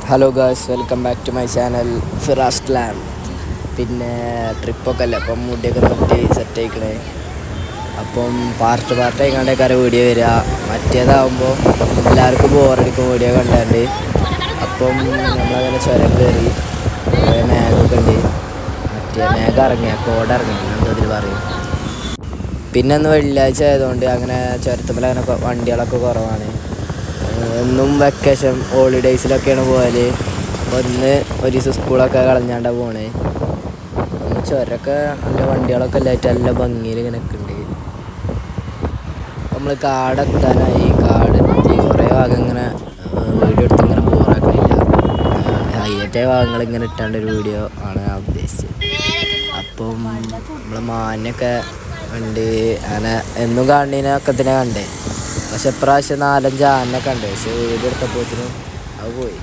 Hello guys, welcome back to my channel Firas ക്ലാം. പിന്നെ ട്രിപ്പൊക്കെ അല്ലേ, അപ്പം മുടിയൊക്കെ നോക്കി സെറ്റ് ആയിക്കണേ. അപ്പം പാർട്ടായി കണ്ടേക്കാരെ വീഡിയോ വരിക. മറ്റേതാവുമ്പോൾ എല്ലാവർക്കും ബോറടിക്കും വീഡിയോ കണ്ടാണ്ട്. അപ്പം നമ്മളങ്ങനെ ചുരം കയറി, കുറേ മേഘമൊക്കെ ഉണ്ട്. മേഘം ഇറങ്ങിയ കോടിറങ്ങി എന്നതിൽ പറയും. പിന്നെ അന്ന് വെള്ളിയാഴ്ച ആയതുകൊണ്ട് അങ്ങനെ ചുരത്തുമ്പോൾ അങ്ങനെ വണ്ടികളൊക്കെ കുറവാണ്. എന്നും വെക്കേഷൻ ഹോളിഡേയ്സിലൊക്കെയാണ് പോയാൽ. അപ്പോൾ ഇന്ന് ഒരു ദിവസം സ്കൂളൊക്കെ കളഞ്ഞാണ്ടാണ് പോണേ. ചുരമൊക്കെ നല്ല വണ്ടികളൊക്കെ എല്ലായിട്ട് നല്ല ഭംഗിയിൽ ഇങ്ങനെ ഉണ്ട്. നമ്മൾ കാടെത്താനായി. കാടെത്തി കുറേ ഭാഗം ഇങ്ങനെ വീഡിയോ എടുത്ത് ഇങ്ങനെ ബോറാക്കണില്ല. ഹൈലൈറ്റായ ഭാഗങ്ങൾ ഇങ്ങനെ ഇട്ടാണ്ടൊരു വീഡിയോ ആണ് ഞാൻ ഉദ്ദേശിച്ചത്. അപ്പം നമ്മൾ മാനൊക്കെ ഉണ്ട്. അങ്ങനെ എന്നും കാണുന്നതിനൊക്കെ തന്നെ കണ്ടേ. പക്ഷെ ഇപ്രാവശ്യം 4-5 ആനൊക്കെ ഉണ്ട്. പക്ഷെ വീഡിയോ എടുത്തപ്പോഴത്തേനും അത് പോയി.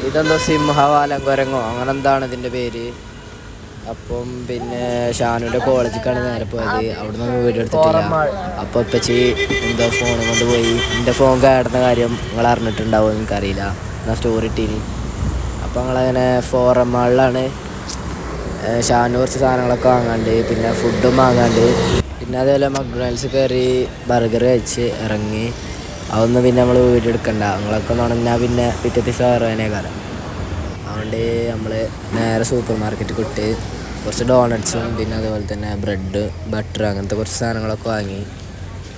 ഇതെന്തോ സിംഹവാലം കുരങ്ങോ അങ്ങനെ എന്താണ് ഇതിൻ്റെ പേര്. അപ്പം പിന്നെ ഷാനുവിൻ്റെ കോളേജിലേക്കാണ് നേരെ പോയത്. അവിടെ നിന്ന് വീഡിയോ എടുത്തിട്ടില്ല. അപ്പോൾ ഇപ്പച്ചി എന്തോ ഫോണും കൊണ്ട് പോയി. എൻ്റെ ഫോൺ കേടുന്ന കാര്യം നിങ്ങൾ അറിഞ്ഞിട്ടുണ്ടാവുമെന്ന് എനിക്കറിയില്ല. എന്നാൽ സ്റ്റോറി ഇട്ടീനി. അപ്പോൾ ഞങ്ങളങ്ങനെ ഫോറം മാളിലാണ്. ഷാനു കുറച്ച് സാധനങ്ങളൊക്കെ വാങ്ങാണ്ട്, പിന്നെ ഫുഡും വാങ്ങാണ്ട്. പിന്നെ അതേപോലെ മക്ഡൊണാൾഡ്സ് കയറി ബർഗർ കഴിച്ച് ഇറങ്ങി. അതൊന്നും പിന്നെ നമ്മൾ വീഡിയോ എടുക്കണ്ട, നിങ്ങളൊക്കെ ഉണങ്ങാൽ പിന്നെ പിറ്റത്തെ ദിവസം വേറേനേക്കാരം. അതുകൊണ്ട് നമ്മൾ നേരെ സൂപ്പർ മാർക്കറ്റിൽ വിട്ട് കുറച്ച് ഡോണറ്റ്സും പിന്നെ അതുപോലെ തന്നെ ബ്രെഡ് ബട്ടർ അങ്ങനത്തെ കുറച്ച് സാധനങ്ങളൊക്കെ വാങ്ങി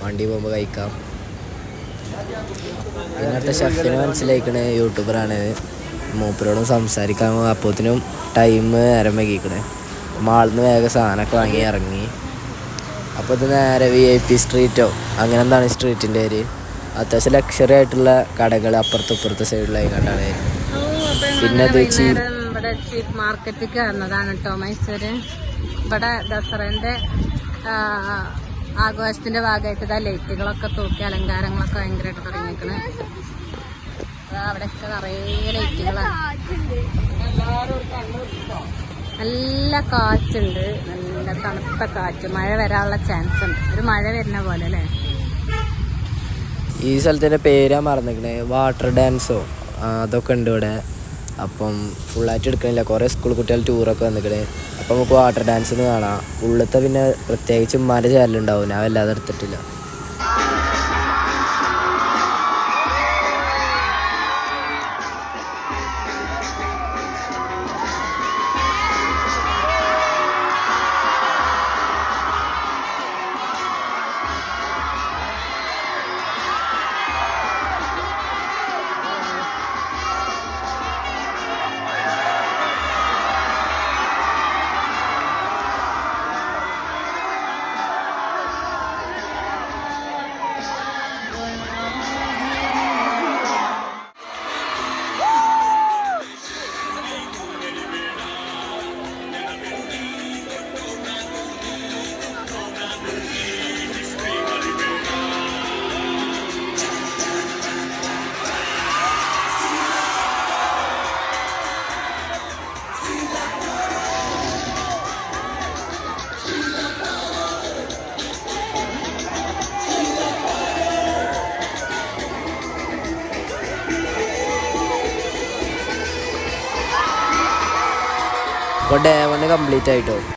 വണ്ടി പോകുമ്പോൾ കഴിക്കാം. പിന്നെ അടുത്ത ഷെഫിനെ മനസ്സിലാക്കണേ, യൂട്യൂബറാണ്. മൂപ്പരോടും സംസാരിക്കാൻ അപ്പോഴത്തേനും ടൈം നേരം വൈകിക്കണേ. മാളിൽ നിന്ന് വേഗം സാധനമൊക്കെ വാങ്ങി ഇറങ്ങി. അപ്പോൾ ഇത് നേരെ VIP സ്ട്രീറ്റോ അങ്ങനെ എന്താണ് സ്ട്രീറ്റിൻ്റെ പേര്. അത്യാവശ്യം ലക്ഷറി ആയിട്ടുള്ള കടകൾ അപ്പുറത്തും ഇപ്പുറത്തെ സൈഡിലായി കണ്ടാണ്. പിന്നെ ഇവിടെ ചീപ്പ് മാർക്കറ്റിൽ കയറുന്നതാണ് കേട്ടോ മൈസൂര്. ഇവിടെ ദസറേൻ്റെ ആഘോഷത്തിൻ്റെ ഭാഗമായിട്ട് ഇതാ ലൈറ്റുകളൊക്കെ തൂക്കി അലങ്കാരങ്ങളൊക്കെ ഭയങ്കരമായിട്ട് തുടങ്ങിയിരിക്കണേ. അവിടെയൊക്കെ നിറയെ ലൈറ്റുകളാണ്. നല്ല കാറ്റുണ്ട്, നല്ല തണുത്ത കാറ്റ്. മഴ വരാനുള്ള ചാൻസ് ഉണ്ട്. ഒരു മഴ വരുന്ന പോലെ അല്ലേ. ഈ സ്ഥലത്തിൻ്റെ പേരാ മറന്നിരിക്കണേ. വാട്ടർ ഡാൻസോ അതൊക്കെ ഉണ്ട് ഇവിടെ. അപ്പം ഫുള്ളായിട്ട് എടുക്കണില്ല. കുറേ സ്കൂൾ കുട്ടികൾ ടൂറൊക്കെ വന്നിക്കണേ. അപ്പം നമുക്ക് വാട്ടർ ഡാൻസ് ഒന്ന് കാണാം. ഉള്ളത്തെ പിന്നെ പ്രത്യേകിച്ച് ഉമ്മാൻ്റെ ചാനലുണ്ടാവും, ഞാൻ വല്ലാതെ എടുത്തിട്ടില്ല. അപ്പോൾ Day 1 കംപ്ലീറ്റ് ആയിട്ടോ.